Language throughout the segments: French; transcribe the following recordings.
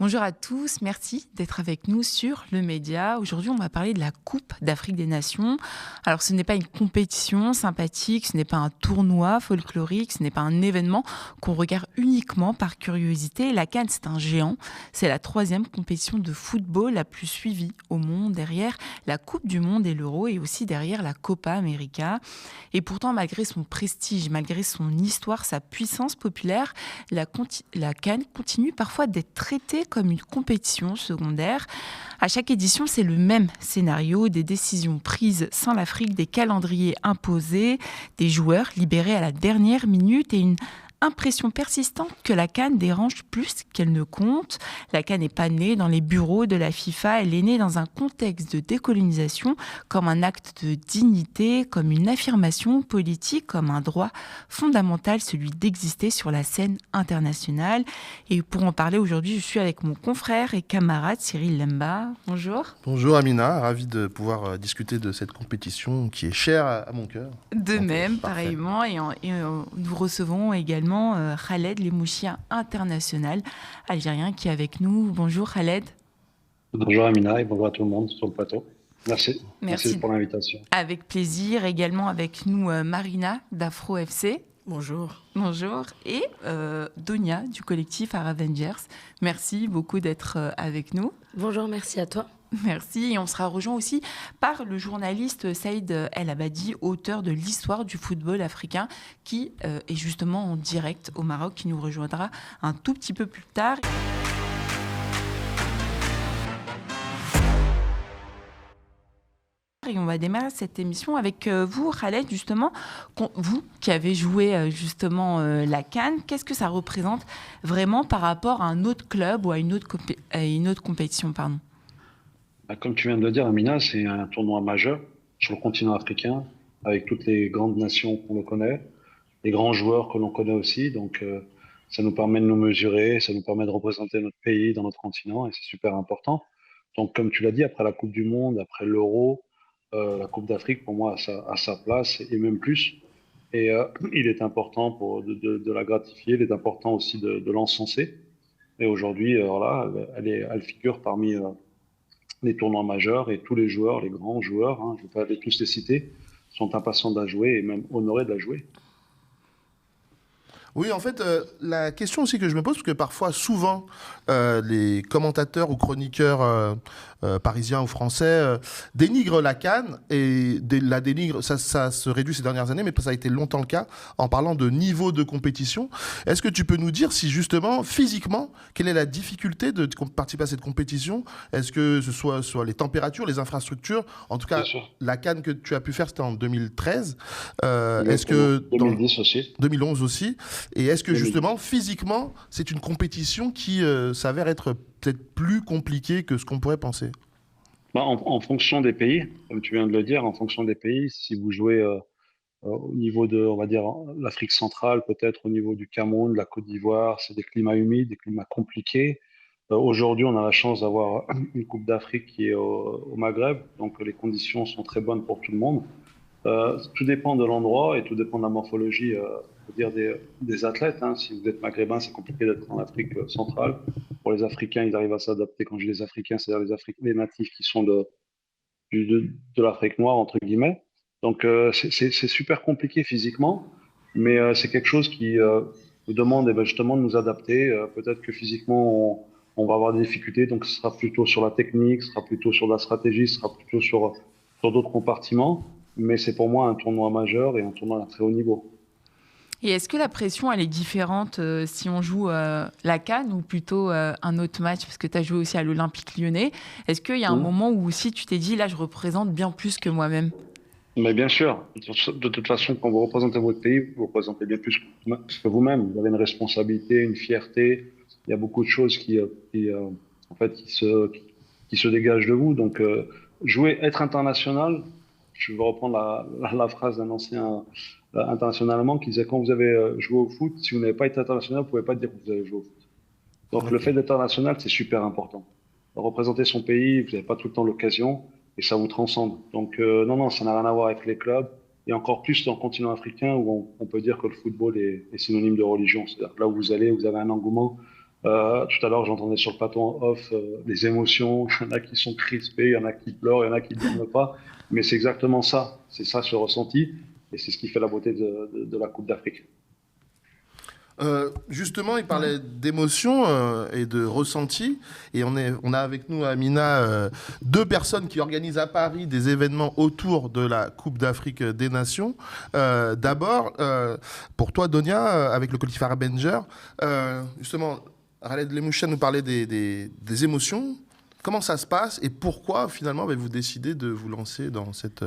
Bonjour à tous, merci d'être avec nous sur Le Média. Aujourd'hui, on va parler de la Coupe d'Afrique des Nations. Alors, ce n'est pas une compétition sympathique, ce n'est pas un tournoi folklorique, ce n'est pas un événement qu'on regarde uniquement par curiosité. La CAN, c'est un géant. C'est la 3e compétition de football la plus suivie au monde, derrière la Coupe du Monde et l'Euro, et aussi derrière la Copa América. Et pourtant, malgré son prestige, malgré son histoire, sa puissance populaire, la CAN continue parfois d'être traitée comme une compétition secondaire. À chaque édition, c'est le même scénario, des décisions prises sans l'Afrique, des calendriers imposés, des joueurs libérés à la dernière minute et une impression persistante que la CAN dérange plus qu'elle ne compte. La CAN n'est pas née dans les bureaux de la FIFA, elle est née dans un contexte de décolonisation, comme un acte de dignité, comme une affirmation politique, comme un droit fondamental, celui d'exister sur la scène internationale. Et pour en parler aujourd'hui, je suis avec mon confrère et camarade Cyril Lemba. Bonjour. Bonjour Amina, ravi de pouvoir discuter de cette compétition qui est chère à mon cœur. De même, Parfait. pareillement, nous recevons également Khaled Lemouchia international algérien qui est avec nous. Bonjour Khaled. Bonjour Amina et bonjour à tout le monde sur le plateau. Merci. Merci Merci. pour l'invitation. Avec plaisir. Également avec nous Marina d'Afro FC. Bonjour. Bonjour. Et Donia du collectif Aravengers. Merci beaucoup d'être avec nous. Bonjour, merci à toi. Merci. Et on sera rejoint aussi par le journaliste Saïd El Abadi, auteur de l'histoire du football africain, qui est justement en direct au Maroc, qui nous rejoindra un tout petit peu plus tard. Et on va démarrer cette émission avec vous, Khaled, justement. Vous qui avez joué justement la CAN, qu'est-ce que ça représente vraiment par rapport à un autre club ou à une autre compétition, pardon? Comme tu viens de le dire, Amina, c'est un tournoi majeur sur le continent africain, avec toutes les grandes nations qu'on le connaît, les grands joueurs que l'on connaît aussi. Donc, ça nous permet de nous mesurer, ça nous permet de représenter notre pays dans notre continent, et c'est super important. Donc, comme tu l'as dit, après la Coupe du Monde, après l'Euro, la Coupe d'Afrique, pour moi, a sa place, et même plus. Et il est important de la gratifier, il est important aussi de l'encenser. Et aujourd'hui, voilà, elle figure parmi les tournois majeurs et tous les joueurs, les grands joueurs, hein, je ne vais pas tous les citer, sont impatients de la jouer et même honorés de la jouer. Oui, en fait, la question aussi que je me pose, parce que parfois, souvent, les commentateurs ou chroniqueurs parisiens ou français dénigrent la CAN et la dénigrent, ça se réduit ces dernières années, mais ça a été longtemps le cas en parlant de niveau de compétition. Est-ce que tu peux nous dire si justement, physiquement, quelle est la difficulté de participer à cette compétition? Est-ce que ce soit les températures, les infrastructures? En tout cas, la CAN que tu as pu faire, c'était en 2013. Est-ce que 2010 aussi. 2011 aussi. Et est-ce que justement, physiquement, c'est une compétition qui s'avère être peut-être plus compliquée que ce qu'on pourrait penser? En fonction des pays, comme tu viens de le dire, en fonction des pays, si vous jouez au niveau de, on va dire, l'Afrique centrale, peut-être au niveau du Cameroun, de la Côte d'Ivoire, c'est des climats humides, des climats compliqués. Aujourd'hui, on a la chance d'avoir une Coupe d'Afrique qui est au Maghreb, donc les conditions sont très bonnes pour tout le monde. Tout dépend de l'endroit et tout dépend de la morphologie dire des athlètes. Hein. Si vous êtes maghrébin, c'est compliqué d'être en Afrique centrale. Pour les Africains, ils arrivent à s'adapter. Quand je dis les Africains, c'est-à-dire les natifs qui sont de l'Afrique noire, entre guillemets. Donc, c'est super compliqué physiquement, mais c'est quelque chose qui nous demande justement de nous adapter. Peut-être que physiquement, on va avoir des difficultés, donc ce sera plutôt sur la technique, ce sera plutôt sur la stratégie, ce sera plutôt sur d'autres compartiments. Mais c'est pour moi un tournoi majeur et un tournoi à très haut niveau. Et est-ce que la pression, elle est différente si on joue la CAN ou plutôt un autre match? Parce que tu as joué aussi à l'Olympique Lyonnais. Est-ce qu'il y a un moment où aussi tu t'es dit, là, je représente bien plus que moi-même? Mais bien sûr, de toute façon, quand vous représentez votre pays, vous représentez bien plus que vous-même. Vous avez une responsabilité, une fierté. Il y a beaucoup de choses en fait, qui se dégagent de vous. Donc, être international, je vais reprendre la phrase d'un ancien international allemand qui disait quand vous avez joué au foot, si vous n'avez pas été international, vous ne pouvez pas dire que vous avez joué au foot. Donc le fait d'être international, c'est super important. Représenter son pays, vous n'avez pas tout le temps l'occasion et ça vous transcende. Donc non, ça n'a rien à voir avec les clubs et encore plus dans le continent africain où on peut dire que le football est synonyme de religion. C'est-à-dire que là où vous allez, vous avez un engouement Tout à l'heure, j'entendais sur le plateau en off les émotions. Il y en a qui sont crispés, il y en a qui pleurent, il y en a qui ne dorment pas. Mais c'est exactement ça. C'est ça ce ressenti. Et c'est ce qui fait la beauté de la Coupe d'Afrique. Justement, il parlait d'émotion et de ressenti. Et on a avec nous, Amina, deux personnes qui organisent à Paris des événements autour de la Coupe d'Afrique des Nations. D'abord, pour toi, Donia, avec le collectif Arabenger, justement, Khaled Lemouchen nous parlait des émotions. Comment ça se passe et pourquoi, finalement, avez-vous décidé de vous lancer dans cette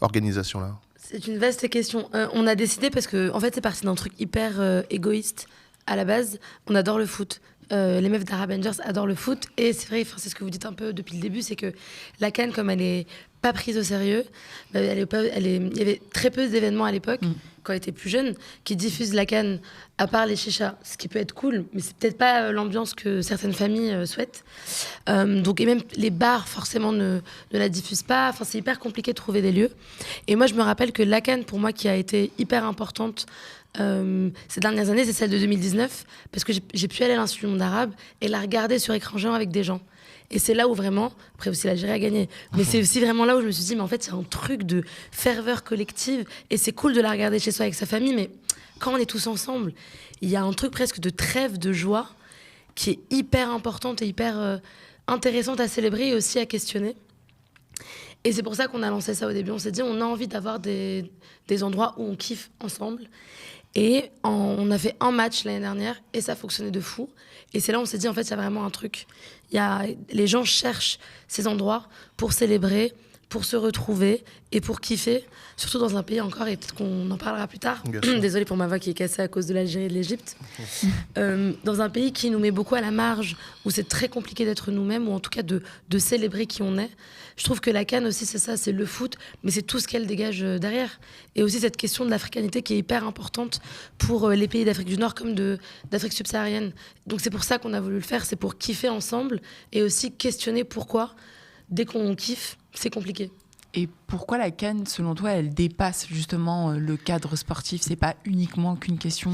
organisation-là? C'est une vaste question. On a décidé parce que, en fait, c'est parti d'un truc hyper égoïste. À la base, on adore le foot. Les meufs d'Arabengers adorent le foot. Et c'est vrai, c'est ce que vous dites un peu depuis le début, c'est que la CAN, comme elle n'est pas prise au sérieux, il y avait très peu d'événements à l'époque, quand elle était plus jeune, qui diffusent la CAN, à part les chichas, ce qui peut être cool, mais c'est peut-être pas l'ambiance que certaines familles souhaitent. Donc, et même les bars, forcément, ne la diffusent pas. Enfin, c'est hyper compliqué de trouver des lieux. Et moi, je me rappelle que la CAN, pour moi, qui a été hyper importante ces dernières années, c'est celle de 2019, parce que j'ai pu aller à l'Institut du Monde Arabe et la regarder sur écran géant avec des gens. Et c'est là où vraiment, après aussi l'Algérie a gagné, mais c'est aussi vraiment là où je me suis dit, mais en fait, c'est un truc de ferveur collective, et c'est cool de la regarder chez soi avec sa famille, mais quand on est tous ensemble, il y a un truc presque de trêve, de joie, qui est hyper importante et hyper intéressante à célébrer et aussi à questionner. Et c'est pour ça qu'on a lancé ça au début. On s'est dit, on a envie d'avoir des endroits où on kiffe ensemble. Et on a fait un match l'année dernière et ça fonctionnait de fou. Et c'est là où on s'est dit, en fait, il y a vraiment un truc. Les gens cherchent ces endroits pour célébrer, pour se retrouver et pour kiffer, surtout dans un pays encore, et peut-être qu'on en parlera plus tard. Désolée pour ma voix qui est cassée à cause de l'Algérie et de l'Égypte. Dans un pays qui nous met beaucoup à la marge, où c'est très compliqué d'être nous-mêmes, ou en tout cas de célébrer qui on est. Je trouve que la CAN aussi, c'est ça, c'est le foot, mais c'est tout ce qu'elle dégage derrière. Et aussi cette question de l'africanité qui est hyper importante pour les pays d'Afrique du Nord comme d'Afrique subsaharienne. Donc c'est pour ça qu'on a voulu le faire, c'est pour kiffer ensemble et aussi questionner pourquoi, dès qu'on kiffe, c'est compliqué. Et pourquoi la CAN, selon toi, elle dépasse justement le cadre sportif? C'est pas uniquement qu'une question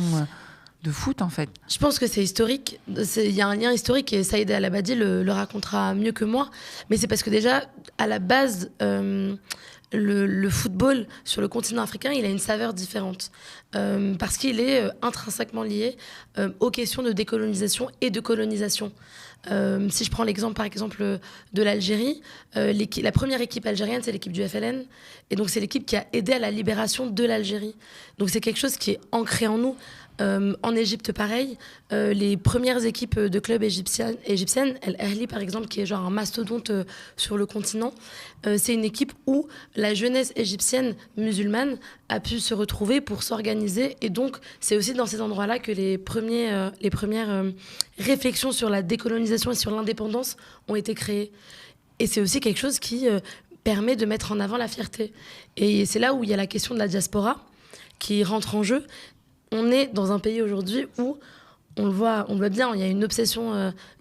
de foot, en fait. Je pense que c'est historique. Il y a un lien historique et Saïd El-Abadi le racontera mieux que moi. Mais c'est parce que déjà, à la base, le football sur le continent africain, il a une saveur différente. Parce qu'il est intrinsèquement lié aux questions de décolonisation et de colonisation. Si je prends l'exemple, par exemple, de l'Algérie, la première équipe algérienne, c'est l'équipe du FLN. Et donc, c'est l'équipe qui a aidé à la libération de l'Algérie. Donc, c'est quelque chose qui est ancré en nous. En Égypte, pareil. Les premières équipes de clubs égyptiennes, El Ahly par exemple, qui est genre un mastodonte sur le continent, c'est une équipe où la jeunesse égyptienne musulmane a pu se retrouver pour s'organiser. Et donc, c'est aussi dans ces endroits-là que les premières réflexions sur la décolonisation et sur l'indépendance ont été créées. Et c'est aussi quelque chose qui permet de mettre en avant la fierté. Et c'est là où il y a la question de la diaspora qui rentre en jeu. On est dans un pays aujourd'hui où, on le voit bien, il y a une obsession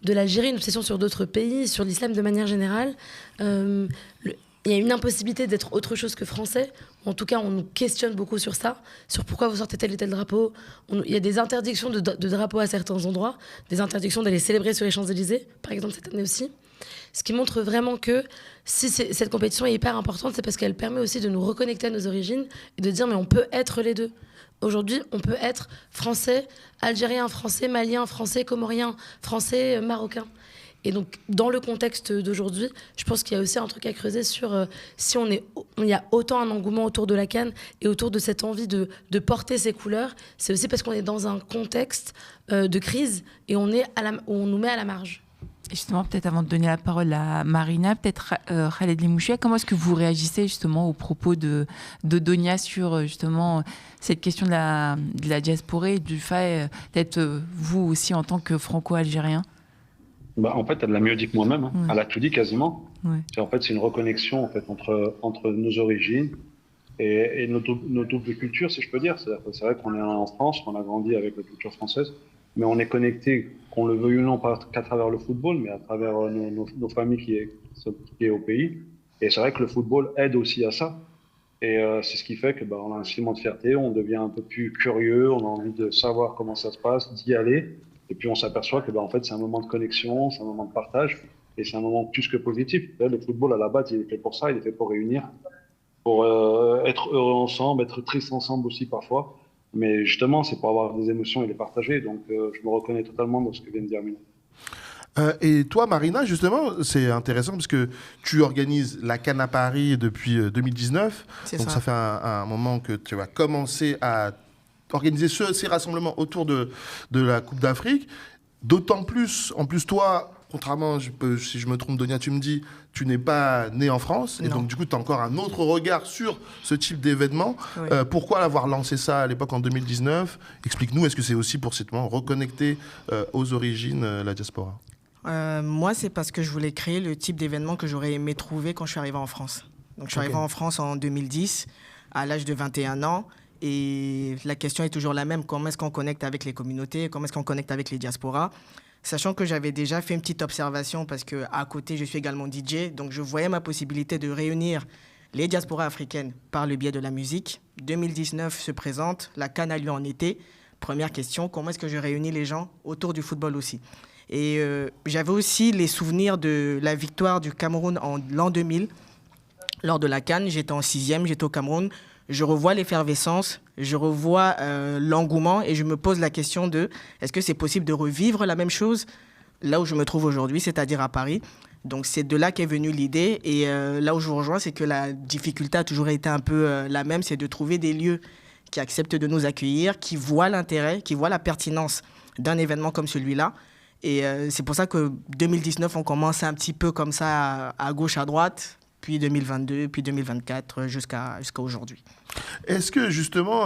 de l'Algérie, une obsession sur d'autres pays, sur l'islam de manière générale. Il y a une impossibilité d'être autre chose que français. En tout cas, on nous questionne beaucoup sur ça, sur pourquoi vous sortez tel et tel drapeau. Il y a des interdictions de drapeaux à certains endroits, des interdictions d'aller célébrer sur les Champs-Élysées, par exemple cette année aussi. Ce qui montre vraiment que si cette compétition est hyper importante, c'est parce qu'elle permet aussi de nous reconnecter à nos origines et de dire mais on peut être les deux. Aujourd'hui, on peut être français, algérien, français, malien, français, comorien, français, marocain. Et donc, dans le contexte d'aujourd'hui, je pense qu'il y a aussi un truc à creuser sur si il y a autant un engouement autour de la CAN et autour de cette envie de porter ces couleurs, c'est aussi parce qu'on est dans un contexte de crise et où on nous met à la marge. Et justement, peut-être avant de donner la parole à Marina, peut-être Khaled Lemouchia, comment est-ce que vous réagissez justement aux propos de Donia sur justement cette question de la diaspora et du fait d'être vous aussi en tant que franco-algérien? En fait, elle l'a mieux dit que moi-même. Hein. Ouais. Elle a tout dit quasiment. Ouais. En fait, c'est une reconnexion en fait, entre nos origines et nos doubles cultures, si je peux dire. C'est vrai qu'on est en France, qu'on a grandi avec la culture française, mais on est connecté, qu'on le veuille ou non, pas qu'à travers le football, mais à travers nos familles qui est au pays. Et c'est vrai que le football aide aussi à ça. Et c'est ce qui fait que on a un sentiment de fierté, on devient un peu plus curieux, on a envie de savoir comment ça se passe, d'y aller. Et puis on s'aperçoit que en fait, c'est un moment de connexion, c'est un moment de partage, et c'est un moment plus que positif. Là, le football, à la base, il est fait pour ça, il est fait pour réunir, pour être heureux ensemble, être triste ensemble aussi parfois. Mais justement, c'est pour avoir des émotions et les partager. Donc, je me reconnais totalement dans ce que vient de dire Amina. Et toi, Marina, justement, c'est intéressant parce que tu organises la CAN à Paris depuis 2019. C'est Donc ça. ça fait un moment que tu vas commencer à organiser ces rassemblements autour de la Coupe d'Afrique. D'autant plus, en plus toi, contrairement, si je me trompe, Donia, tu me dis, tu n'es pas né en France. Et Non. donc du coup, tu as encore un autre regard sur ce type d'événement. Oui. Pourquoi avoir lancé ça à l'époque en 2019? Explique-nous, est-ce que c'est aussi pour justement reconnecter aux origines la diaspora? Moi, c'est parce que je voulais créer le type d'événement que j'aurais aimé trouver quand je suis arrivé en France. Donc, je suis arrivé en France en 2010, à l'âge de 21 ans. Et la question est toujours la même. Comment est-ce qu'on connecte avec les communautés? Comment est-ce qu'on connecte avec les diasporas? Sachant que j'avais déjà fait une petite observation parce qu'à côté, je suis également DJ. Donc, je voyais ma possibilité de réunir les diasporas africaines par le biais de la musique. 2019 se présente, la CAN a lieu en été. Première question, comment est-ce que je réunis les gens autour du football aussi? Et j'avais aussi les souvenirs de la victoire du Cameroun en l'an 2000. Lors de la CAN, j'étais en 6e, j'étais au Cameroun. Je revois l'effervescence, je revois l'engouement et je me pose la question de est-ce que c'est possible de revivre la même chose là où je me trouve aujourd'hui, c'est-à-dire à Paris. Donc c'est de là qu'est venue l'idée. Et là où je vous rejoins, c'est que la difficulté a toujours été un peu la même, c'est de trouver des lieux qui acceptent de nous accueillir, qui voient l'intérêt, qui voient la pertinence d'un événement comme celui-là. Et c'est pour ça que 2019, on commence un petit peu comme ça, à gauche, à droite, puis 2022, puis 2024, jusqu'à aujourd'hui. Est-ce que justement,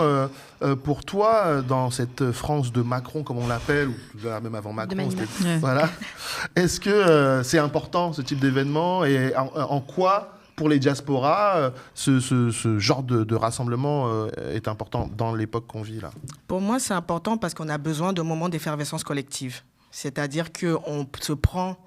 pour toi, dans cette France de Macron, comme on l'appelle, ou même avant Macron, voilà, est-ce que c'est important ce type d'événement et en quoi, pour les diasporas, ce genre de rassemblement est important dans l'époque qu'on vit là? Pour moi, c'est important parce qu'on a besoin de moments d'effervescence collective. C'est-à-dire qu'on se prend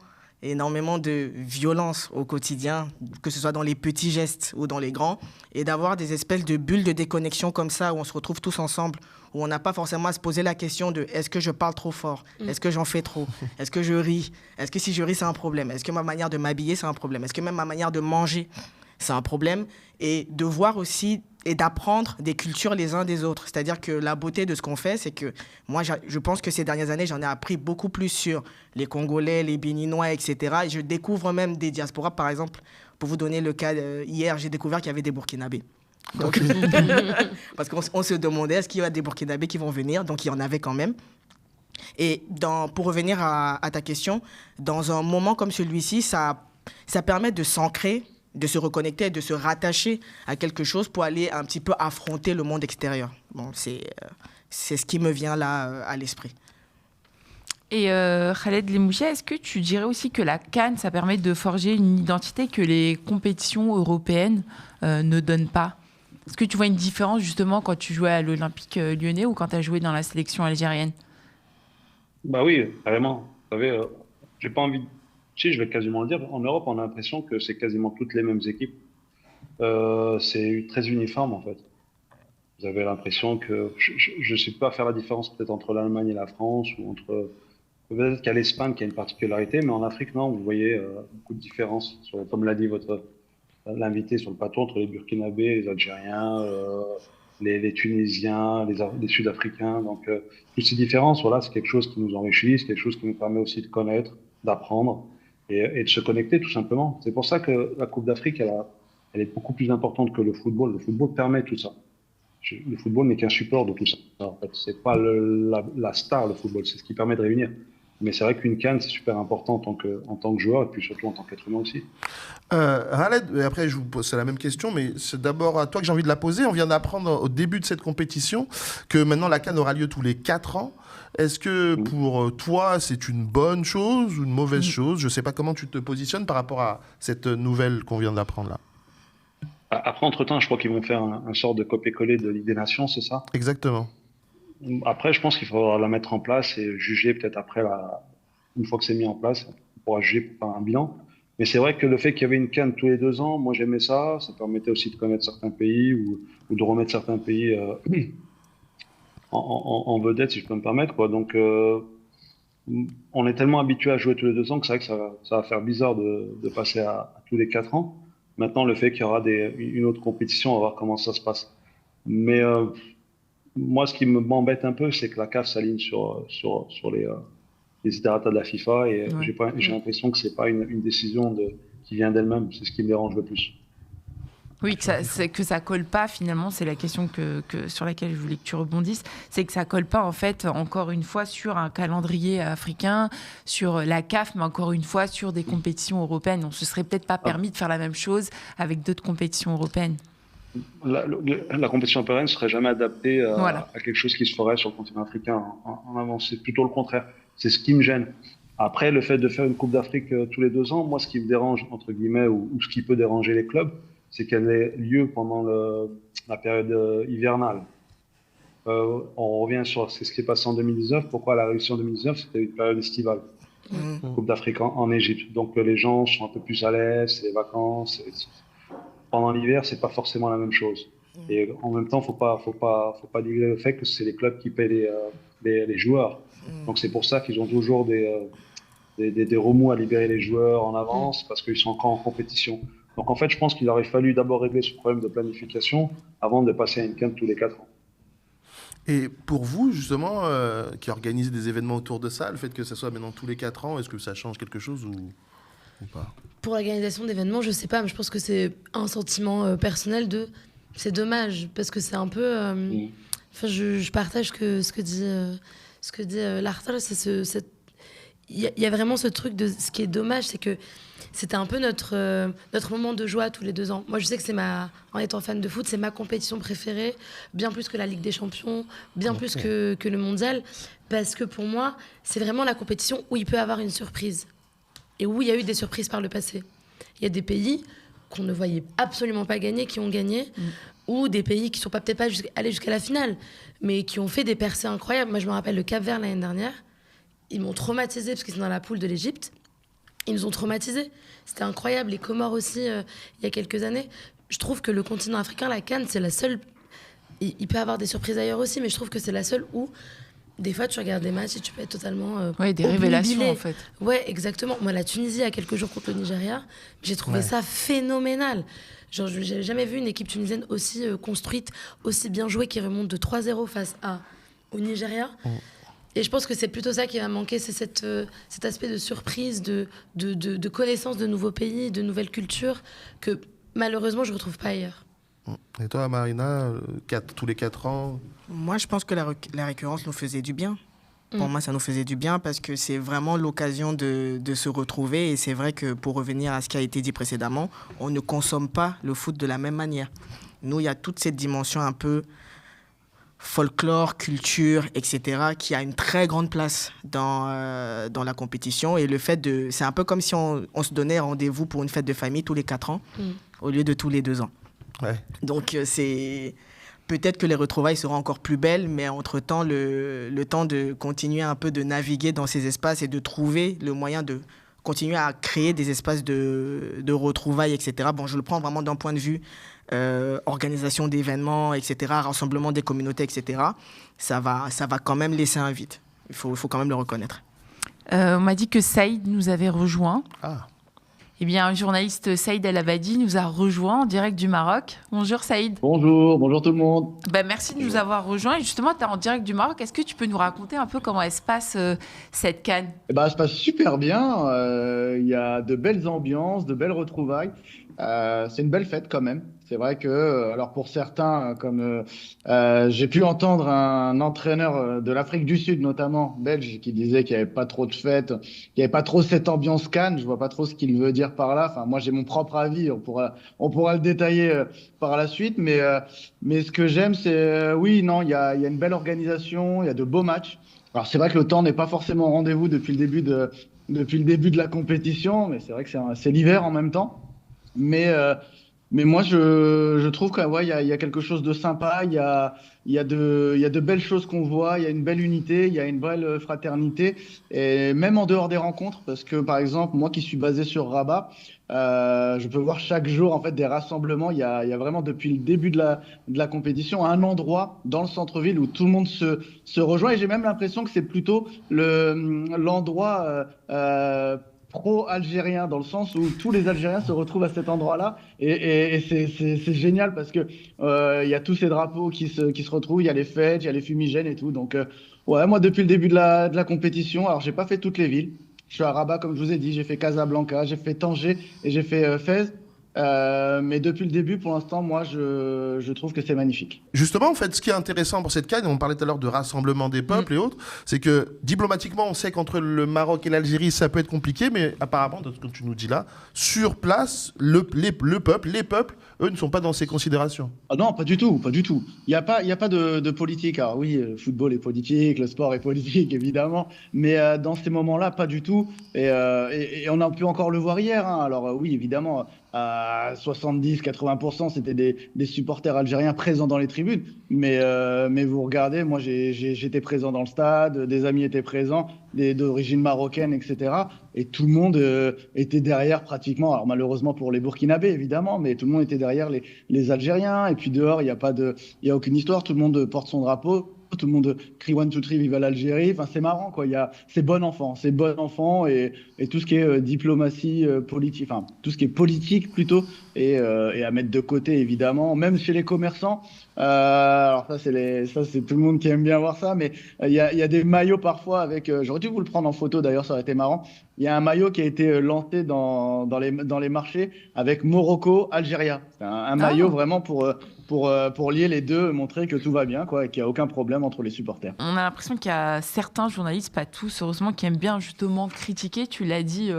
énormément de violence au quotidien, que ce soit dans les petits gestes ou dans les grands, et d'avoir des espèces de bulles de déconnexion comme ça, où on se retrouve tous ensemble, où on n'a pas forcément à se poser la question de est-ce que je parle trop fort? Est-ce que j'en fais trop? Est-ce que je ris? Est-ce que si je ris, c'est un problème? Est-ce que ma manière de m'habiller, c'est un problème? Est-ce que même ma manière de manger, c'est un problème? Et de voir aussi et d'apprendre des cultures les uns des autres. C'est-à-dire que la beauté de ce qu'on fait, c'est que moi, je pense que ces dernières années, j'en ai appris beaucoup plus sur les Congolais, les Béninois, etc. Et je découvre même des diasporas. Par exemple, pour vous donner le cas, hier, j'ai découvert qu'il y avait des Burkinabés. Donc, parce qu'on se demandait, est-ce qu'il y a des Burkinabés qui vont venir? Donc, il y en avait quand même. Et pour revenir à ta question, dans un moment comme celui-ci, ça permet de s'ancrer, de se reconnecter, de se rattacher à quelque chose pour aller un petit peu affronter le monde extérieur. Bon, c'est ce qui me vient là à l'esprit. Et Khaled Lemouchia, est-ce que tu dirais aussi que la CAN, ça permet de forger une identité que les compétitions européennes ne donnent pas? Est-ce que tu vois une différence justement quand tu jouais à l'Olympique lyonnais ou quand tu as joué dans la sélection algérienne? Bah oui, carrément. Vous savez, j'ai pas envie de... Si, je vais quasiment le dire. En Europe, on a l'impression que c'est quasiment toutes les mêmes équipes. C'est très uniforme, en fait. Vous avez l'impression que... Je ne sais pas faire la différence peut-être entre l'Allemagne et la France, ou entre... Peut-être qu'il y a l'Espagne qui a une particularité, mais en Afrique, non, vous voyez beaucoup de différences. Comme l'a dit l'invité sur le plateau, entre les Burkinabés, les Algériens, les Tunisiens, les Sud-Africains. Donc, toutes ces différences, voilà, c'est quelque chose qui nous enrichit, c'est quelque chose qui nous permet aussi de connaître, d'apprendre et de se connecter, tout simplement. C'est pour ça que la Coupe d'Afrique, elle est beaucoup plus importante que le football. Le football permet tout ça. Le football n'est qu'un support de tout ça. En fait, c'est pas la star, le football, c'est ce qui permet de réunir. Mais c'est vrai qu'une CAN, c'est super important en tant que joueur et puis surtout en tant qu'être humain aussi. Khaled, et après je vous pose la même question, mais c'est d'abord à toi que j'ai envie de la poser. On vient d'apprendre au début de cette compétition que maintenant la CAN aura lieu tous les 4 ans. Est-ce que pour toi c'est une bonne chose ou une mauvaise chose? Je ne sais pas comment tu te positionnes par rapport à cette nouvelle qu'on vient d'apprendre là. Après, entre-temps, je crois qu'ils vont faire un sort de copier-coller de Ligue des Nations, c'est ça? Exactement. Après, je pense qu'il faudra la mettre en place et juger peut-être après, une fois que c'est mis en place, on pourra juger pour faire un bilan. Mais c'est vrai que le fait qu'il y avait une CAN tous les 2 ans, moi j'aimais ça. Ça permettait aussi de connaître certains pays ou de remettre certains pays en vedette, si je peux me permettre, quoi. Donc, on est tellement habitué à jouer tous les 2 ans que c'est vrai que ça va faire bizarre de passer à tous les 4 ans. Maintenant, le fait qu'il y aura une autre compétition, on va voir comment ça se passe. Mais moi, ce qui m'embête un peu, c'est que la CAF s'aligne sur les desiderata de la FIFA et Ouais. j'ai l'impression que c'est pas une décision qui vient d'elle-même. C'est ce qui me dérange le plus. Oui, que ça colle pas finalement, c'est la question sur laquelle je voulais que tu rebondisses, c'est que ça colle pas en fait, encore une fois, sur un calendrier africain, sur la CAF, mais encore une fois, sur des compétitions européennes. On se serait peut-être pas permis de faire la même chose avec d'autres compétitions européennes. La compétition européenne ne serait jamais adaptée Voilà. à quelque chose qui se ferait sur le continent africain en avant. C'est plutôt le contraire. C'est ce qui me gêne. Après, le fait de faire une Coupe d'Afrique tous les 2 ans, moi, ce qui me dérange, entre guillemets, ou ce qui peut déranger les clubs, c'est qu'elle ait lieu pendant la période hivernale. On revient sur ce qui est passé en 2019. Pourquoi la réussite en 2019, c'était une période estivale. Coupe d'Afrique en Égypte. Donc les gens sont un peu plus à l'aise, c'est les vacances. Pendant l'hiver, c'est pas forcément la même chose. Et en même temps, faut pas négliger le fait que c'est les clubs qui paient les joueurs. Donc c'est pour ça qu'ils ont toujours des remous à libérer les joueurs en avance parce qu'ils sont encore en compétition. Donc en fait, je pense qu'il aurait fallu d'abord régler ce problème de planification avant de passer à une CAN tous les 4 ans. Et pour vous, justement, qui organisez des événements autour de ça, le fait que ça soit maintenant tous les 4 ans, est-ce que ça change quelque chose ou pas? Pour l'organisation d'événements, je sais pas, mais je pense que c'est un sentiment personnel c'est dommage parce que c'est un peu enfin je partage ce que dit Lartar, c'est il y a vraiment ce truc de ce qui est dommage, c'est que c'était un peu notre moment de joie tous les 2 ans. Moi, je sais que en étant fan de foot, c'est ma compétition préférée, bien plus que la Ligue des Champions, bien plus que le Mondial, parce que pour moi, c'est vraiment la compétition où il peut y avoir une surprise et où il y a eu des surprises par le passé. Il y a des pays qu'on ne voyait absolument pas gagner, qui ont gagné, ou des pays qui ne sont peut-être pas allés jusqu'à la finale, mais qui ont fait des percées incroyables. Moi, je me rappelle le Cap-Vert l'année dernière. Ils m'ont traumatisée parce qu'ils sont dans la poule de l'Égypte. Ils nous ont traumatisés. C'était incroyable. Les Comores aussi, il y a quelques années. Je trouve que le continent africain, la CAN, c'est la seule... Il peut y avoir des surprises ailleurs aussi, mais je trouve que c'est la seule où, des fois, tu regardes des matchs et tu peux être totalement... Oui, des révélations, en fait. Ouais, exactement. Moi, la Tunisie, il y a quelques jours contre le Nigeria, j'ai trouvé ça phénoménal. Genre, je n'avais jamais vu une équipe tunisienne aussi construite, aussi bien jouée, qui remonte de 3-0 face au Nigeria. Et je pense que c'est plutôt ça qui va manquer, c'est cet aspect de surprise, de connaissance de nouveaux pays, de nouvelles cultures, que malheureusement je ne retrouve pas ailleurs. Et toi, Marina, tous les 4 ans? Moi, je pense que la récurrence nous faisait du bien. Pour moi, ça nous faisait du bien parce que c'est vraiment l'occasion de se retrouver. Et c'est vrai que pour revenir à ce qui a été dit précédemment, on ne consomme pas le foot de la même manière. Nous, il y a toute cette dimension un peu folklore, culture, etc., qui a une très grande place dans la compétition. Et le fait c'est un peu comme si on se donnait rendez-vous pour une fête de famille tous les 4 ans, au lieu de tous les 2 ans. Ouais. Donc, peut-être que les retrouvailles seront encore plus belles, mais entre-temps, le temps de continuer un peu de naviguer dans ces espaces et de trouver le moyen de continuer à créer des espaces de retrouvailles, etc. Bon, je le prends vraiment d'un point de vue organisation d'événements, etc., rassemblement des communautés, etc. Ça va quand même laisser un vide. Il faut quand même le reconnaître. On m'a dit que Saïd nous avait rejoint. Ah. Eh bien, un journaliste, Saïd El Abadi, nous a rejoint en direct du Maroc. Bonjour Saïd. Bonjour tout le monde. Merci de nous avoir rejoints. Et justement, tu es en direct du Maroc. Est-ce que tu peux nous raconter un peu comment elle se passe, cette CAN? Elle se passe super bien. Il y a de belles ambiances, de belles retrouvailles. C'est une belle fête quand même. C'est vrai que, alors pour certains, comme j'ai pu entendre un entraîneur de l'Afrique du Sud, notamment belge, qui disait qu'il n'y avait pas trop de fêtes, qu'il n'y avait pas trop cette ambiance CAN. Je vois pas trop ce qu'il veut dire par là. Enfin, moi, j'ai mon propre avis. On pourra le détailler par la suite. Mais ce que j'aime, c'est oui, non, il y a une belle organisation, il y a de beaux matchs. Alors c'est vrai que le temps n'est pas forcément au rendez-vous depuis le début de la compétition, mais c'est vrai que c'est l'hiver en même temps. Mais Mais moi, je trouve qu'il ouais, il y a quelque chose de sympa, il y a de belles choses qu'on voit, il y a une belle unité, il y a une belle fraternité, et même en dehors des rencontres, parce que par exemple, moi qui suis basé sur Rabat, je peux voir chaque jour en fait des rassemblements. Il y a vraiment depuis le début de la compétition un endroit dans le centre-ville où tout le monde se rejoint, et j'ai même l'impression que c'est plutôt l'endroit pro-algérien, dans le sens où tous les Algériens se retrouvent à cet endroit-là. Et c'est génial parce que il y a tous ces drapeaux qui se retrouvent, il y a les fêtes, il y a les fumigènes et tout. Donc, ouais, moi, depuis le début de la compétition, alors j'ai pas fait toutes les villes. Je suis à Rabat, comme je vous ai dit, j'ai fait Casablanca, j'ai fait Tanger et j'ai fait Fès. Mais depuis le début, pour l'instant, moi, je trouve que c'est magnifique. Justement, en fait, ce qui est intéressant pour cette CAN, on parlait tout à l'heure de rassemblement des peuples et autres, c'est que diplomatiquement, on sait qu'entre le Maroc et l'Algérie, ça peut être compliqué, mais apparemment, de ce que tu nous dis là, sur place, le peuple, les peuples, eux, ne sont pas dans ces considérations. Ah non, pas du tout, pas du tout. Il y a pas de politique. Alors oui, le football est politique, le sport est politique, évidemment, mais dans ces moments-là, pas du tout. Et on a pu encore le voir hier, hein. Alors oui, évidemment, à 70-80%, c'était des supporters algériens présents dans les tribunes. Mais vous regardez, moi j'étais présent dans le stade, des amis étaient présents, d'origine marocaine, etc. Et tout le monde était derrière pratiquement. Alors malheureusement pour les Burkinabés, évidemment, mais tout le monde était derrière les Algériens. Et puis dehors, il y a aucune histoire. Tout le monde porte son drapeau. Tout le monde crie one, two, three, vive l'Algérie. Enfin, c'est marrant, quoi. C'est bon enfant, et tout ce qui est diplomatie politique, enfin, tout ce qui est politique plutôt, et à mettre de côté, évidemment, même chez les commerçants. Alors ça, c'est tout le monde qui aime bien voir ça, mais il y a des maillots parfois avec, j'aurais dû vous le prendre en photo d'ailleurs, ça aurait été marrant. Il y a un maillot qui a été lancé dans les marchés avec Morocco, Algérie. C'est un maillot vraiment pour lier les deux, montrer que tout va bien, quoi, et qu'il n'y a aucun problème entre les supporters. On a l'impression qu'il y a certains journalistes, pas tous, heureusement, qui aiment bien justement critiquer. Tu l'as dit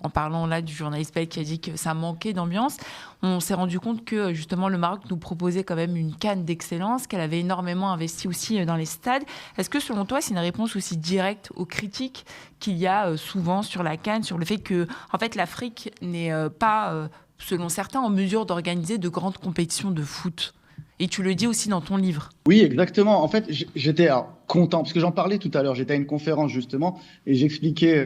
en parlant là du journaliste belge qui a dit que ça manquait d'ambiance. On s'est rendu compte que justement le Maroc nous proposait quand même une CAN d'excellence, qu'elle avait énormément investi aussi dans les stades. Est-ce que selon toi, c'est une réponse aussi directe aux critiques qu'il y a souvent sur la CAN, sur le fait que en fait, l'Afrique n'est pas, selon certains, en mesure d'organiser de grandes compétitions de foot? Et tu le dis aussi dans ton livre. Oui, exactement. En fait, j'étais content, parce que j'en parlais tout à l'heure. J'étais à une conférence, justement, et j'expliquais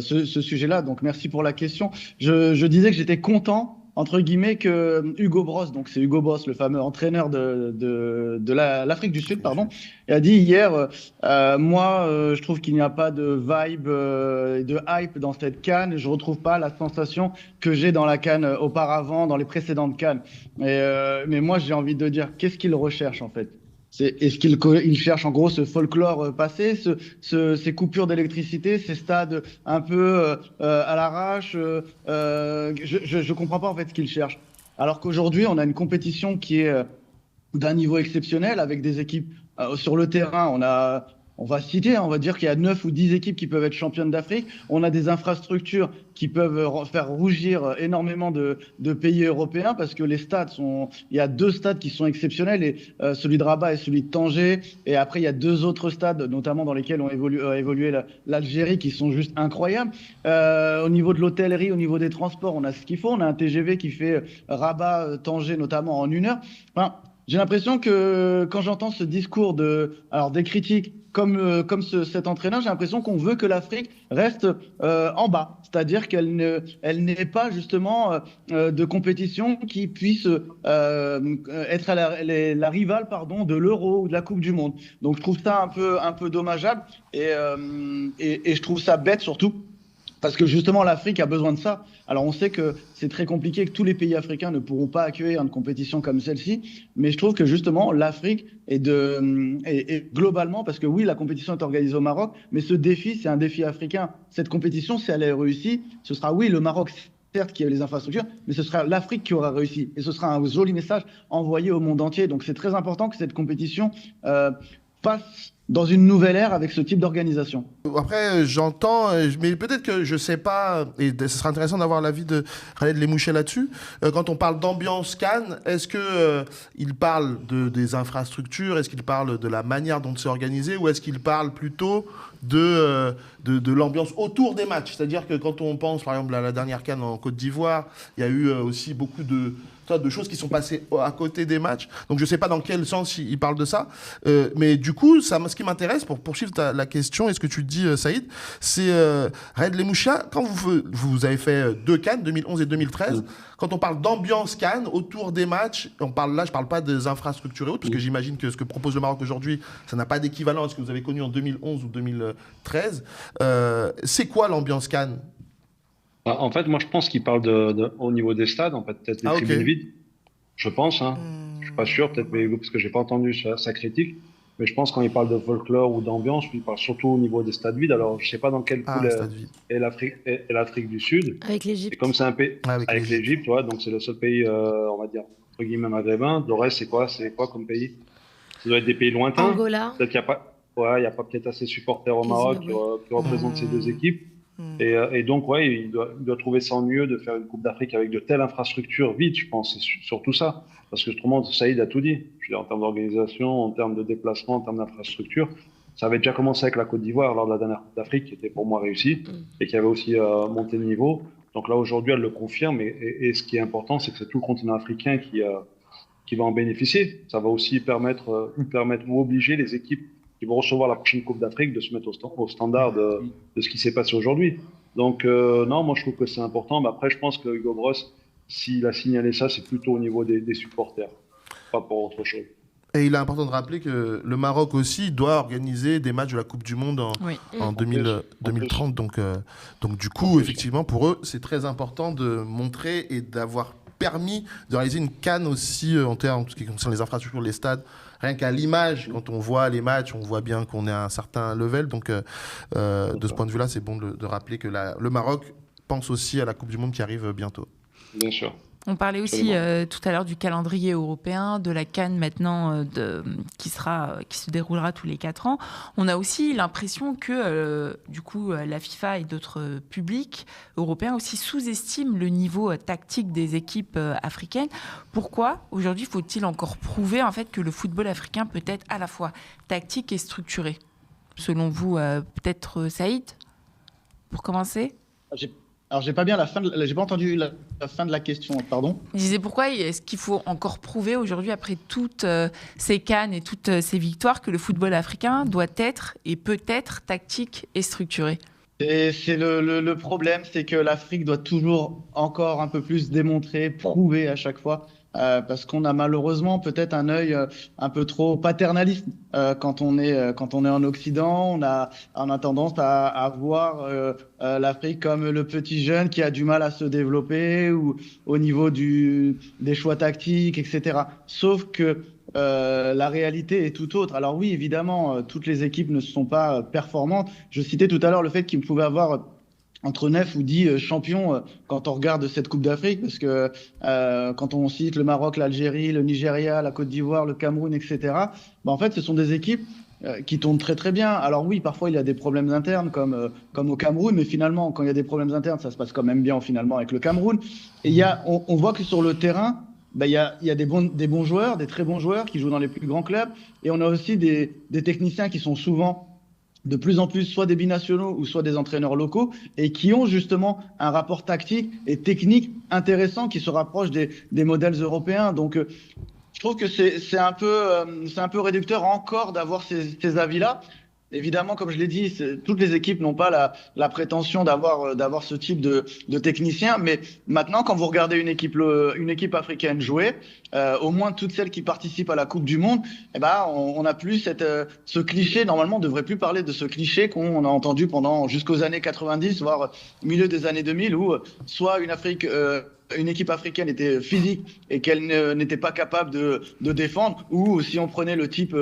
ce sujet-là. Donc, merci pour la question. Je disais que j'étais content, entre guillemets, que Hugo Bross, donc c'est Hugo Bross, le fameux entraîneur de l'Afrique du Sud, pardon, a dit hier, moi, je trouve qu'il n'y a pas de vibe, de hype dans cette CAN. Je retrouve pas la sensation que j'ai dans la CAN auparavant, dans les précédentes CAN. Mais moi, j'ai envie de dire, qu'est-ce qu'il recherche, en fait? Est-ce qu'il cherche en gros ce folklore passé, ces coupures d'électricité, ces stades un peu à l'arrache? Je comprends pas en fait ce qu'il cherche. Alors qu'aujourd'hui, on a une compétition qui est d'un niveau exceptionnel, avec des équipes sur le terrain. On va citer, on va dire qu'il y a 9 ou 10 équipes qui peuvent être championnes d'Afrique. On a des infrastructures qui peuvent faire rougir énormément de pays européens, parce que il y a 2 stades qui sont exceptionnels, et celui de Rabat et celui de Tanger. Et après, il y a 2 autres stades, notamment dans lesquels ont évolué l'Algérie, qui sont juste incroyables. Au niveau de l'hôtellerie, au niveau des transports, on a ce qu'il faut. On a un TGV qui fait Rabat-Tanger notamment en 1 heure. Enfin, j'ai l'impression que quand j'entends ce discours des critiques comme cet entraîneur, j'ai l'impression qu'on veut que l'Afrique reste en bas. C'est-à-dire qu'elle n'ait pas justement de compétition qui puisse être la rivale, pardon, de l'Euro ou de la Coupe du Monde. Donc je trouve ça un peu dommageable, et je trouve ça bête surtout. Parce que justement, l'Afrique a besoin de ça. Alors, on sait que c'est très compliqué, que tous les pays africains ne pourront pas accueillir une compétition comme celle-ci. Mais je trouve que justement, l'Afrique est globalement, parce que oui, la compétition est organisée au Maroc, mais ce défi, c'est un défi africain. Cette compétition, si elle est réussie, ce sera, oui, le Maroc, certes, qui a les infrastructures, mais ce sera l'Afrique qui aura réussi. Et ce sera un joli message envoyé au monde entier. Donc, c'est très important que cette compétition passe dans une nouvelle ère avec ce type d'organisation. Après, j'entends, mais peut-être que je sais pas, et ce sera intéressant d'avoir l'avis de Khaled Lemouché là-dessus. Quand on parle d'ambiance Cannes, est-ce que il parle des infrastructures, est-ce qu'il parle de la manière dont c'est organisé, ou est-ce qu'il parle plutôt de l'ambiance autour des matchs? C'est-à-dire que quand on pense, par exemple, à la dernière Cannes en Côte d'Ivoire, il y a eu aussi beaucoup de choses qui sont passées à côté des matchs. Donc je ne sais pas dans quel sens il parle de ça. Mais du coup, ce qui m'intéresse, pour poursuivre la question et ce que tu dis, Saïd, c'est Khaled Lemouchia, quand vous avez fait 2 Cannes, 2011 et 2013, quand on parle d'ambiance Cannes autour des matchs, je ne parle pas des infrastructures et autres, parce que j'imagine que ce que propose le Maroc aujourd'hui, ça n'a pas d'équivalent à ce que vous avez connu en 2011 ou 2013. C'est quoi l'ambiance Cannes? En fait, moi, je pense qu'il parle au niveau des stades, en fait, peut-être les tribunes vides. Je pense, hein. Je suis pas sûr, peut-être, parce que j'ai pas entendu sa critique. Mais je pense quand il parle de folklore ou d'ambiance, il parle surtout au niveau des stades vides. Alors, je sais pas dans quel pool est l'Afrique du Sud. Avec l'Égypte. Et comme c'est un pays avec l'Égypte, tu vois, donc c'est le seul pays, on va dire, entre guillemets, maghrébin. Le reste, c'est quoi comme pays? Ça doit être des pays lointains. Angola. Peut-être qu'il y a pas, il y a pas peut-être assez de supporters au Maroc qui représentent ces deux équipes. Et donc, ouais, il doit trouver ça ennuyeux de faire une Coupe d'Afrique avec de telles infrastructures vides, je pense, c'est surtout ça. Parce que autrement, Saïd a tout dit. Je veux dire, en termes d'organisation, en termes de déplacement, en termes d'infrastructure, ça avait déjà commencé avec la Côte d'Ivoire lors de la dernière Coupe d'Afrique, qui était pour moi réussie, et qui avait aussi monté de niveau. Donc là, aujourd'hui, elle le confirme. Et ce qui est important, c'est que c'est tout le continent africain qui va en bénéficier. Ça va aussi permettre ou obliger les équipes qui vont recevoir la prochaine Coupe d'Afrique de se mettre au standard de ce qui s'est passé aujourd'hui. Donc, non, moi, je trouve que c'est important. Mais après, je pense que Hugo Bross, s'il a signalé ça, c'est plutôt au niveau des supporters, pas pour autre chose. Et il est important de rappeler que le Maroc aussi doit organiser des matchs de la Coupe du Monde en 2030. Donc, du coup, effectivement, pour eux, c'est très important de montrer et d'avoir permis de réaliser une CAN aussi en termes de ce qui concerne les infrastructures, les stades. Rien qu'à l'image, quand on voit les matchs, on voit bien qu'on est à un certain level. Donc, de ce point de vue-là, c'est bon de rappeler que le Maroc pense aussi à la Coupe du Monde qui arrive bientôt. Bien sûr. On parlait aussi tout à l'heure du calendrier européen, de la CAN maintenant qui se déroulera tous les 4 ans. On a aussi l'impression que du coup la FIFA et d'autres publics européens aussi sous-estiment le niveau tactique des équipes africaines. Pourquoi aujourd'hui faut-il encore prouver en fait que le football africain peut être à la fois tactique et structuré? Selon vous, peut-être Saïd, pour commencer? Alors, j'ai pas entendu la fin de la question, pardon. Je disais pourquoi est-ce qu'il faut encore prouver aujourd'hui, après toutes ces CAN et toutes ces victoires, que le football africain doit être et peut être tactique et structuré? C'est le problème, c'est que l'Afrique doit toujours encore un peu plus démontrer, prouver à chaque fois. Parce qu'on a malheureusement peut-être un œil un peu trop paternaliste quand on est en Occident. On a tendance à voir l'Afrique comme le petit jeune qui a du mal à se développer ou au niveau des choix tactiques, etc. Sauf que la réalité est tout autre. Alors oui, évidemment, toutes les équipes ne sont pas performantes. Je citais tout à l'heure le fait qu'il pouvait avoir entre 9 ou 10 champions quand on regarde cette Coupe d'Afrique, parce que quand on cite le Maroc, l'Algérie, le Nigeria, la Côte d'Ivoire, le Cameroun, etc., en fait, ce sont des équipes qui tournent très très bien. Alors oui, parfois il y a des problèmes internes comme au Cameroun, mais finalement, quand il y a des problèmes internes, ça se passe quand même bien finalement avec le Cameroun. Et on voit que sur le terrain, il y a des bons joueurs, des très bons joueurs qui jouent dans les plus grands clubs, et on a aussi des techniciens qui sont souvent de plus en plus soit des binationaux ou soit des entraîneurs locaux et qui ont justement un rapport tactique et technique intéressant qui se rapproche des modèles européens. Donc, je trouve que c'est un peu réducteur encore d'avoir ces avis-là. Évidemment, comme je l'ai dit, toutes les équipes n'ont pas la prétention d'avoir ce type de technicien. Mais maintenant, quand vous regardez une équipe africaine jouer, au moins toutes celles qui participent à la Coupe du Monde, on n'a plus ce cliché. Normalement, on ne devrait plus parler de ce cliché qu'on a entendu jusqu'aux années 90, voire milieu des années 2000, où soit une équipe africaine était physique et qu'elle n'était pas capable de défendre, ou si on prenait le type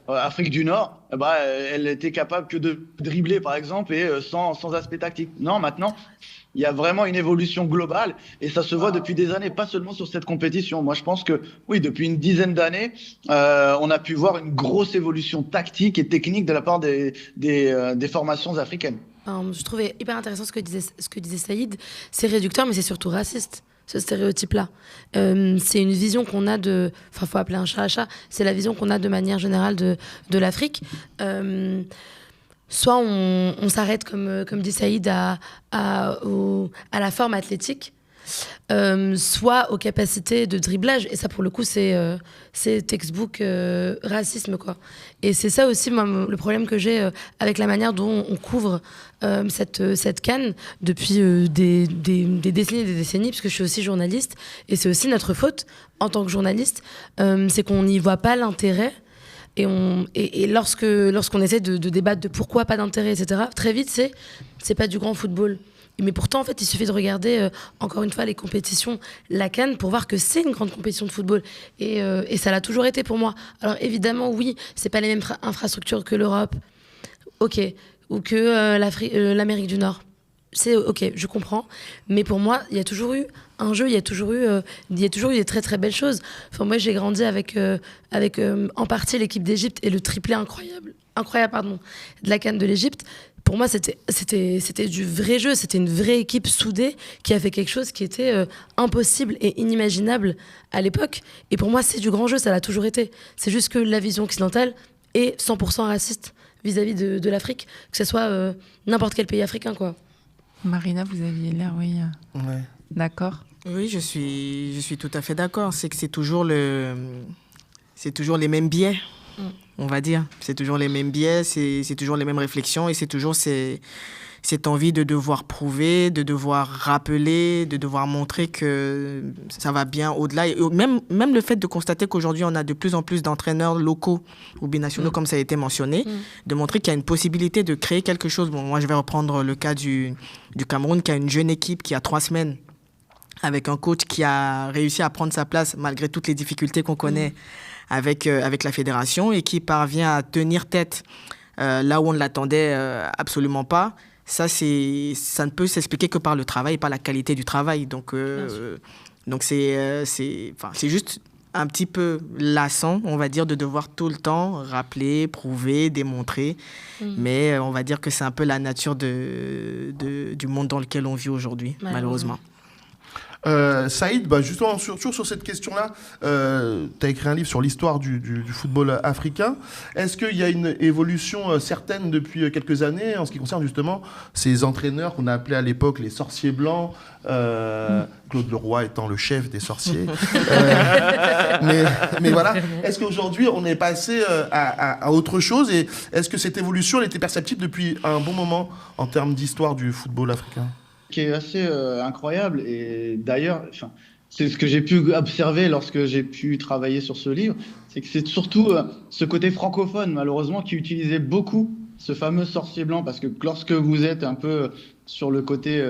Afrique du Nord, elle était capable que de dribbler par exemple et sans aspect tactique. Non, maintenant il y a vraiment une évolution globale et ça se voit depuis des années, pas seulement sur cette compétition. Moi, je pense que oui, depuis une dizaine d'années, on a pu voir une grosse évolution tactique et technique de la part des formations africaines. Je trouvais hyper intéressant ce que disait Saïd. C'est réducteur, mais c'est surtout raciste, ce stéréotype-là. C'est une vision qu'on a de... Enfin, faut appeler un chat à chat. C'est la vision qu'on a de manière générale de l'Afrique. Soit on s'arrête, comme dit Saïd, à la forme athlétique, soit aux capacités de dribblage. Et ça, pour le coup, c'est textbook racisme, quoi. Et c'est ça aussi, moi, le problème que j'ai avec la manière dont on couvre cette CAN depuis des décennies et des décennies, parce que je suis aussi journaliste. Et c'est aussi notre faute, en tant que journaliste, c'est qu'on n'y voit pas l'intérêt. Et lorsqu'on essaie de débattre de pourquoi pas d'intérêt, etc., très vite, c'est pas du grand football. Mais pourtant, en fait, il suffit de regarder, encore une fois, les compétitions, la CAN, pour voir que c'est une grande compétition de football. Et ça l'a toujours été pour moi. Alors évidemment, oui, c'est pas les mêmes infrastructures que l'Europe, ok, ou que l'Amérique du Nord. C'est ok, je comprends. Mais pour moi, il y a toujours eu un jeu, il y a toujours eu des très très belles choses. Enfin, moi, j'ai grandi avec en partie l'équipe d'Égypte et le triplé incroyable, de la CAN de l'Égypte. Pour moi, c'était du vrai jeu, c'était une vraie équipe soudée qui a fait quelque chose qui était impossible et inimaginable à l'époque. Et pour moi, c'est du grand jeu, ça l'a toujours été. C'est juste que la vision occidentale est 100% raciste vis-à-vis de l'Afrique, que ce soit n'importe quel pays africain, quoi. Marina, vous aviez l'air, oui. Ouais. D'accord. Oui, je suis tout à fait d'accord. C'est que c'est toujours les mêmes biais, on va dire. C'est toujours les mêmes biais, c'est toujours les mêmes réflexions et c'est toujours cette envie de devoir prouver, de devoir rappeler, de devoir montrer que ça va bien au-delà. Et même le fait de constater qu'aujourd'hui, on a de plus en plus d'entraîneurs locaux ou binationaux, comme ça a été mentionné, de montrer qu'il y a une possibilité de créer quelque chose. Bon, moi, je vais reprendre le cas du Cameroun, qui a une jeune équipe qui a 3 semaines, avec un coach qui a réussi à prendre sa place malgré toutes les difficultés qu'on connaît avec la fédération et qui parvient à tenir tête là où on ne l'attendait absolument pas. Ça ne peut s'expliquer que par le travail et par la qualité du travail. Donc c'est juste un petit peu lassant, on va dire, de devoir tout le temps rappeler, prouver, démontrer. Mais on va dire que c'est un peu la nature du monde dans lequel on vit aujourd'hui, malheureusement. Saïd, justement, sur cette question-là, tu as écrit un livre sur l'histoire du football africain. Est-ce qu'il y a une évolution certaine depuis quelques années en ce qui concerne justement ces entraîneurs qu'on a appelés à l'époque les sorciers blancs, Claude Leroy étant le chef des sorciers. Mais voilà, est-ce qu'aujourd'hui on est passé à autre chose et est-ce que cette évolution elle était perceptible depuis un bon moment en termes d'histoire du football africain ? Qui est assez incroyable et d'ailleurs, c'est ce que j'ai pu observer lorsque j'ai pu travailler sur ce livre, c'est que c'est surtout ce côté francophone malheureusement qui utilisait beaucoup ce fameux sorcier blanc parce que lorsque vous êtes un peu sur le côté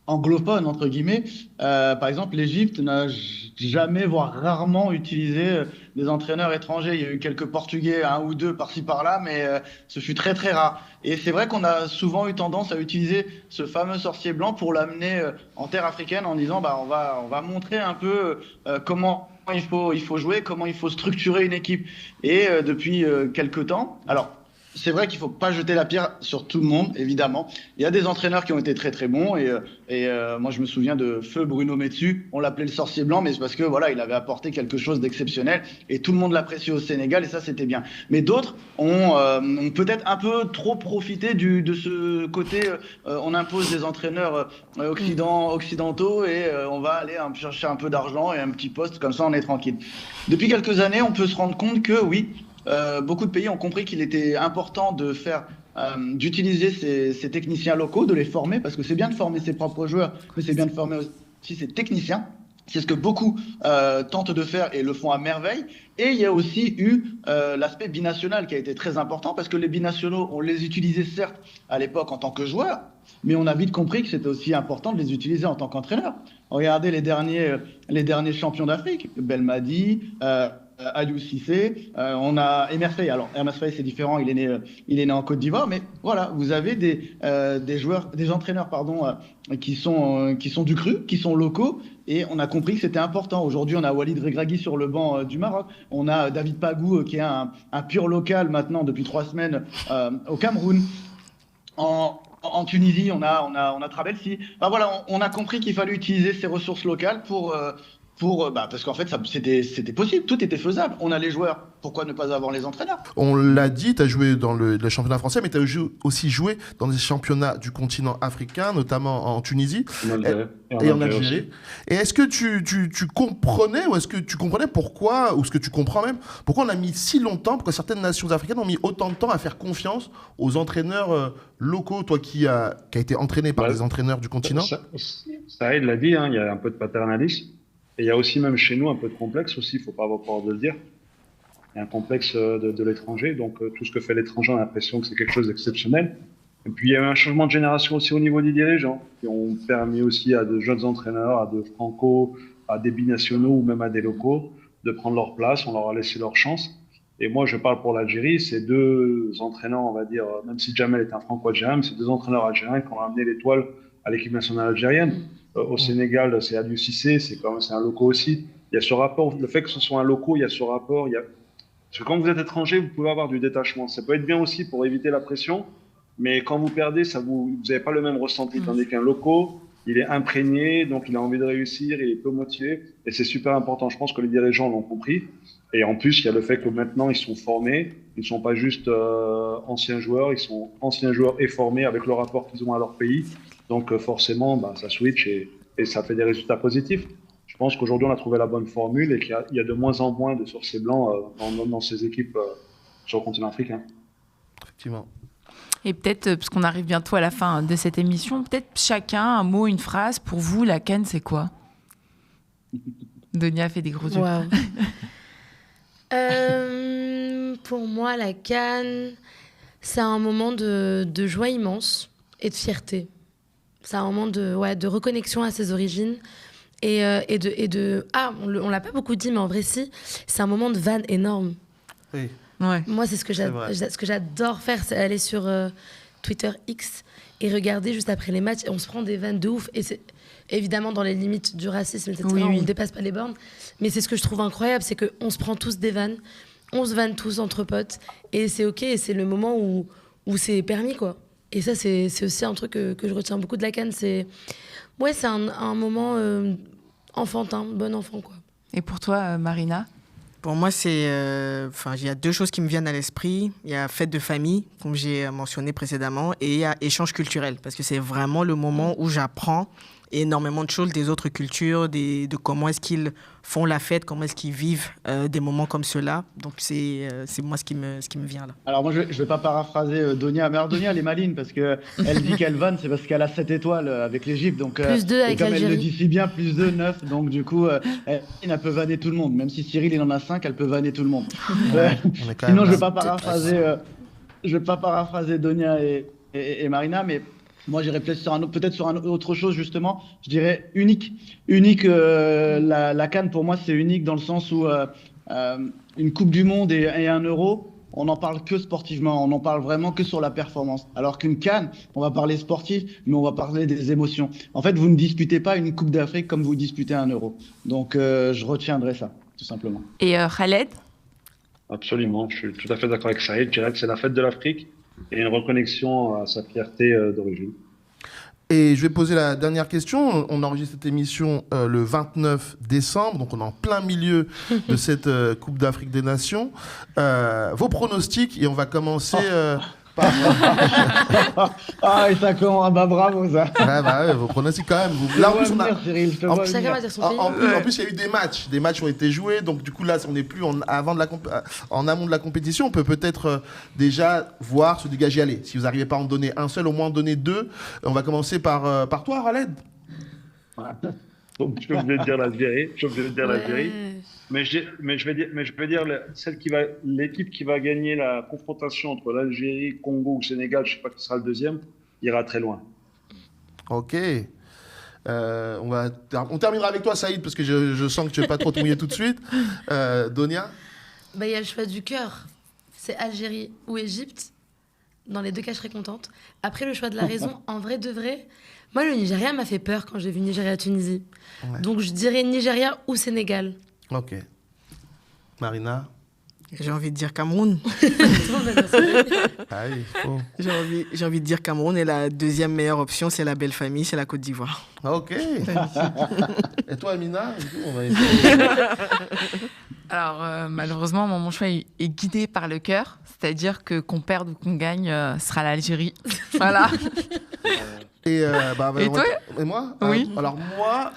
anglophone entre guillemets, par exemple l'Égypte n'a jamais voire rarement utilisé des entraîneurs étrangers. Il y a eu quelques Portugais, un ou deux par-ci par-là, mais ce fut très très rare. Et c'est vrai qu'on a souvent eu tendance à utiliser ce fameux sorcier blanc pour l'amener en terre africaine en disant on va montrer un peu comment il faut jouer, comment il faut structurer une équipe. Et depuis quelques temps, alors c'est vrai qu'il ne faut pas jeter la pierre sur tout le monde, évidemment. Il y a des entraîneurs qui ont été très très bons et moi je me souviens de feu Bruno Metsu, on l'appelait le sorcier blanc, mais c'est parce que voilà, il avait apporté quelque chose d'exceptionnel et tout le monde l'appréciait au Sénégal et ça c'était bien. Mais d'autres ont peut-être un peu trop profité de ce côté, on impose des entraîneurs occidentaux et on va aller chercher un peu d'argent et un petit poste, comme ça on est tranquille. Depuis quelques années, on peut se rendre compte que oui, beaucoup de pays ont compris qu'il était important d'utiliser ces techniciens locaux, de les former, parce que c'est bien de former ses propres joueurs, mais c'est bien de former aussi ses techniciens. C'est ce que beaucoup tentent de faire et le font à merveille. Et il y a aussi eu l'aspect binational qui a été très important, parce que les binationaux, on les utilisait certes à l'époque en tant que joueurs, mais on a vite compris que c'était aussi important de les utiliser en tant qu'entraîneurs. Regardez les derniers champions d'Afrique, Belmadi, Aliou Cissé, on a Emer Faye. Alors Emer Faye c'est différent, il est né en Côte d'Ivoire, mais voilà, vous avez des joueurs, des entraîneurs qui sont du cru, qui sont locaux, et on a compris que c'était important. Aujourd'hui, on a Walid Regragui sur le banc du Maroc, on a David Pagou qui est un pur local maintenant depuis 3 semaines au Cameroun. En Tunisie, on a Trabelsi. Enfin, voilà, on a compris qu'il fallait utiliser ces ressources locales parce qu'en fait, c'était possible, tout était faisable. On a les joueurs, pourquoi ne pas avoir les entraîneurs? On l'a dit, tu as joué dans le championnat français, mais tu as aussi joué dans des championnats du continent africain, notamment en Tunisie et en Algérie. Et est-ce que tu comprenais, ou est-ce que tu comprenais pourquoi, ou est-ce que tu comprends même, pourquoi on a mis si longtemps, pourquoi certaines nations africaines ont mis autant de temps à faire confiance aux entraîneurs locaux, toi qui a été entraîné par des entraîneurs du continent? Saïd l'a dit, il y a un peu de paternalisme. Et il y a aussi, même chez nous, un peu de complexe aussi, il ne faut pas avoir peur de le dire. Il y a un complexe de l'étranger, donc tout ce que fait l'étranger, on a l'impression que c'est quelque chose d'exceptionnel. Et puis il y a eu un changement de génération aussi au niveau des dirigeants, qui ont permis aussi à de jeunes entraîneurs, à de franco, à des binationaux ou même à des locaux, de prendre leur place, on leur a laissé leur chance. Et moi, je parle pour l'Algérie, c'est 2 entraîneurs, on va dire, même si Jamel est un franco-algérien, mais c'est 2 entraîneurs algériens qui ont amené l'étoile à l'équipe nationale algérienne. Au Sénégal, c'est Aliou Cissé, c'est un loco aussi. Il y a ce rapport, le fait que ce soit un loco, il y a ce rapport. Parce que quand vous êtes étranger, vous pouvez avoir du détachement. Ça peut être bien aussi pour éviter la pression, mais quand vous perdez, vous n'avez pas le même ressenti. Tandis qu'un loco, il est imprégné, donc il a envie de réussir, il est peu motivé, et c'est super important. Je pense que les dirigeants l'ont compris. Et en plus, il y a le fait que maintenant, ils sont formés. Ils ne sont pas juste anciens joueurs, ils sont anciens joueurs et formés avec le rapport qu'ils ont à leur pays. Donc forcément, ça switch et ça fait des résultats positifs. Je pense qu'aujourd'hui, on a trouvé la bonne formule et qu'il y a de moins en moins de sorciers blancs dans ces équipes sur le continent africain. Effectivement. Et peut-être, parce qu'on arrive bientôt à la fin de cette émission, peut-être chacun, un mot, une phrase. Pour vous, la CAN, c'est quoi? Donia fait des gros yeux. Wow. Pour moi, la CAN, c'est un moment de joie immense et de fierté. C'est un moment de reconnexion à ses origines on l'a pas beaucoup dit, mais en vrai si, c'est un moment de vanne énorme. Oui. Ouais. Moi, c'est ce que j'adore faire, c'est aller sur Twitter X et regarder juste après les matchs, et on se prend des vannes de ouf, et c'est évidemment dans les limites du racisme, etc. Oui. On ne dépasse pas les bornes, mais c'est ce que je trouve incroyable, c'est qu'on se prend tous des vannes, on se vanne tous entre potes, et c'est ok, et c'est le moment où c'est permis, quoi. Et ça, c'est aussi un truc que je retiens beaucoup de la CAN. C'est un moment enfantin, bon enfant, quoi. Et pour toi, Marina? Pour moi, il y a 2 choses qui me viennent à l'esprit. Il y a fête de famille, comme j'ai mentionné précédemment, et il y a échange culturel, parce que c'est vraiment le moment où j'apprends énormément de choses des autres cultures, de comment est-ce qu'ils font la fête, comment est-ce qu'ils vivent des moments comme ceux-là. Donc c'est moi ce qui me vient là. Alors moi je vais pas paraphraser Donia, mais alors Donia elle est maligne parce que elle dit qu'elle vanne, c'est parce qu'elle a 7 étoiles avec l'Égypte, donc plus 2 avec comme l'Algérie. elle le dit si bien, plus 2, 9, donc du coup elle peut vanner tout le monde, même si Cyril il en a 5, elle peut vanner tout le monde. Sinon je vais pas paraphraser Donia et Marina, mais moi, j'irais peut-être sur une autre chose, justement. Je dirais unique. Unique, la CAN, pour moi, c'est unique dans le sens où une Coupe du Monde et un Euro, on n'en parle que sportivement. On n'en parle vraiment que sur la performance. Alors qu'une CAN, on va parler sportif, mais on va parler des émotions. En fait, vous ne disputez pas une Coupe d'Afrique comme vous disputez un Euro. Donc, je retiendrai ça, tout simplement. Et Khaled? Absolument, je suis tout à fait d'accord avec Saïd. Je dirais que c'est la fête de l'Afrique et une reconnexion à sa fierté d'origine. Et je vais poser la dernière question. On enregistre cette émission le 29 décembre, donc on est en plein milieu de cette Coupe d'Afrique des Nations. Vos pronostics, et on va commencer par... et ça commence, bravo ça. Vos pronostics quand même. Là, en plus, on a... Chacun va dire son pays. En plus, il y a eu des matchs ont été joués, donc du coup là, on n'est plus en amont de la compétition. On peut peut-être déjà voir se dégager. Allez, si vous n'arrivez pas à en donner un seul, au moins en donner 2. On va commencer par toi, Khaled. Donc, je vais dire l'Algérie. Mais je vais dire l'équipe qui va gagner la confrontation entre l'Algérie, Congo ou Sénégal, je ne sais pas qui sera le deuxième, ira très loin. Ok. On terminera avec toi, Saïd, parce que je sens que tu ne veux pas trop te mouiller tout de suite. Donia? Bah, il y a le choix du cœur. C'est Algérie ou Égypte. Dans les deux cas, je serais contente. Après, le choix de la raison, en vrai de vrai, moi, le Nigeria m'a fait peur quand j'ai vu Nigeria-Tunisie. Ouais. Donc, je dirais Nigeria ou Sénégal. Ok. Marina? J'ai envie de dire Cameroun. Ah oui, il faut. J'ai envie de dire Cameroun. Et la deuxième meilleure option, c'est la belle famille, c'est la Côte d'Ivoire. Ok. Et toi, Amina? Alors, malheureusement, mon choix est guidé par le cœur. C'est-à-dire que qu'on perde ou qu'on gagne, ce sera l'Algérie. Voilà. Et toi? Et moi? Oui. Alors moi,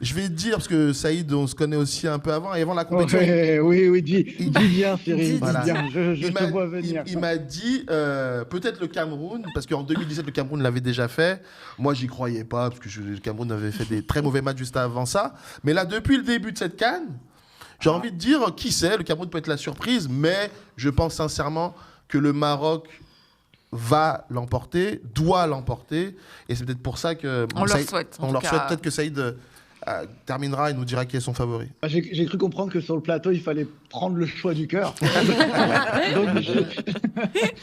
je vais dire, parce que Saïd, on se connaît aussi un peu avant, et avant la compétition. Oui, dis bien, Cyril. Voilà. Dis bien, je te vois venir. Il m'a dit peut-être le Cameroun, parce qu'en 2017, le Cameroun l'avait déjà fait. Moi, j'y croyais pas, parce que le Cameroun avait fait des très mauvais matchs juste avant ça. Mais là, depuis le début de cette CAN, j'ai envie de dire, qui sait, le Cameroun peut être la surprise, mais je pense sincèrement que le Maroc va l'emporter, doit l'emporter, et c'est peut-être pour ça que... On leur souhaite. On leur souhaite peut-être que Saïd terminera et nous dira qui est son favori. J'ai cru comprendre que sur le plateau, il fallait prendre le choix du cœur.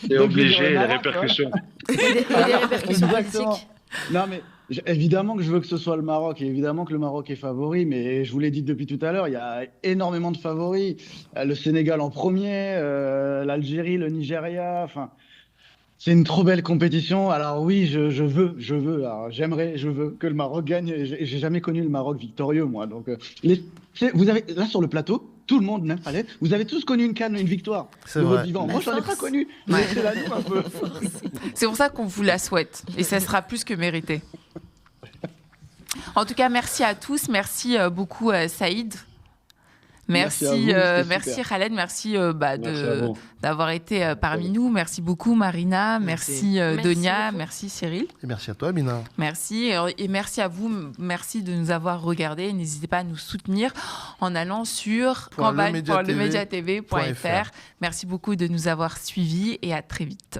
C'est obligé, les répercussions. Et les répercussions Exactement. politiques. Non, mais évidemment que je veux que ce soit le Maroc, et évidemment que le Maroc est favori, mais je vous l'ai dit depuis tout à l'heure, il y a énormément de favoris. Le Sénégal en premier, l'Algérie, le Nigeria, enfin... C'est une trop belle compétition. Alors oui, je veux, alors je veux que le Maroc gagne. J'ai jamais connu le Maroc victorieux, moi. Donc, vous avez, là sur le plateau, tout le monde, même pas l'aide, vous avez tous connu une CAN, une victoire C'est de vrai. votre vivant. Moi, j'en ai pas connu. Ouais. C'est nous un peu. C'est pour ça qu'on vous la souhaite. Et ça sera plus que mérité. En tout cas, merci à tous. Merci beaucoup, Saïd. Merci à vous, Merci c'était super. Khaled, merci Merci à vous. d'avoir été parmi nous. Merci beaucoup Marina, merci, Merci Donia, beaucoup. merci Cyril. Et merci à toi, Amina. Merci et merci à vous, merci de nous avoir regardés. N'hésitez pas à nous soutenir en allant sur lemediatv.fr. campagne.lemediatv.fr. Merci beaucoup de nous avoir suivis et à très vite.